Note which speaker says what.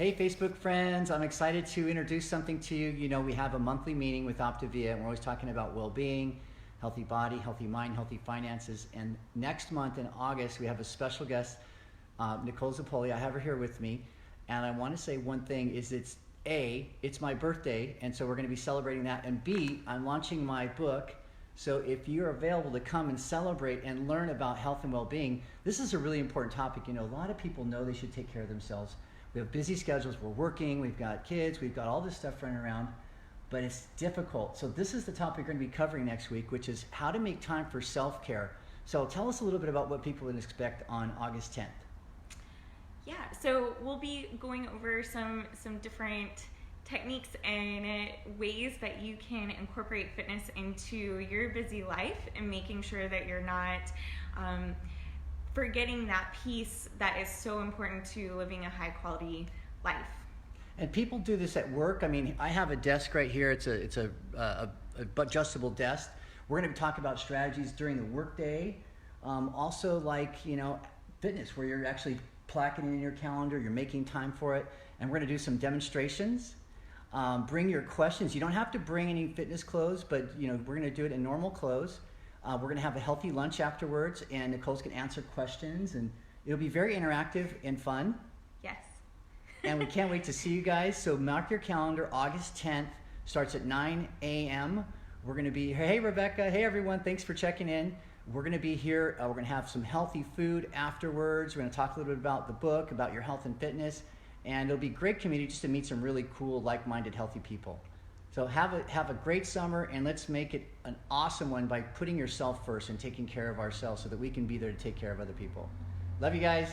Speaker 1: Hey, Facebook friends, I'm excited to introduce something to you. You know, we have a monthly meeting with Optavia, and we're always talking about well-being, healthy body, healthy mind, healthy finances. And next month in August, we have a special guest, Nicole Zapoli. I have her here with me. And I want to say one thing is it's my birthday, and so we're going to be celebrating that. And B, I'm launching my book. So if you're available to come and celebrate and learn about health and well-being, this is a really important topic. You know, a lot of people know they should take care of themselves. We have busy schedules, we're working, we've got kids, we've got all this stuff running around, but it's difficult. So this is the topic we're going to be covering next week, which is how to make time for self-care. So tell us a little bit about what people would expect on August 10th.
Speaker 2: Yeah, so we'll be going over some different techniques and ways that you can incorporate fitness into your busy life and making sure that you're not forgetting that piece that is so important to living a high quality life.
Speaker 1: And people do this at work. I mean, I have a desk right here. It's a adjustable desk. We're going to talk about strategies during the workday. Also, like, you know, fitness, where you're actually placking it in your calendar, you're making time for it. And we're going to do some demonstrations. Bring your questions. You don't have to bring any fitness clothes, but you know, we're going to do it in normal clothes. We're going to have a healthy lunch afterwards, and Nicole's going to answer questions, and it'll be very interactive and fun.
Speaker 2: Yes.
Speaker 1: And we can't wait to see you guys. So mark your calendar. August 10th starts at 9 a.m. We're going to be, hey Rebecca, hey everyone, thanks for checking in. We're going to be here. We're going to have some healthy food afterwards. We're going to talk a little bit about the book, about your health and fitness, and it'll be a great community just to meet some really cool, like-minded, healthy people. So have a great summer, and let's make it an awesome one by putting yourself first and taking care of ourselves so that we can be there to take care of other people. Love you guys.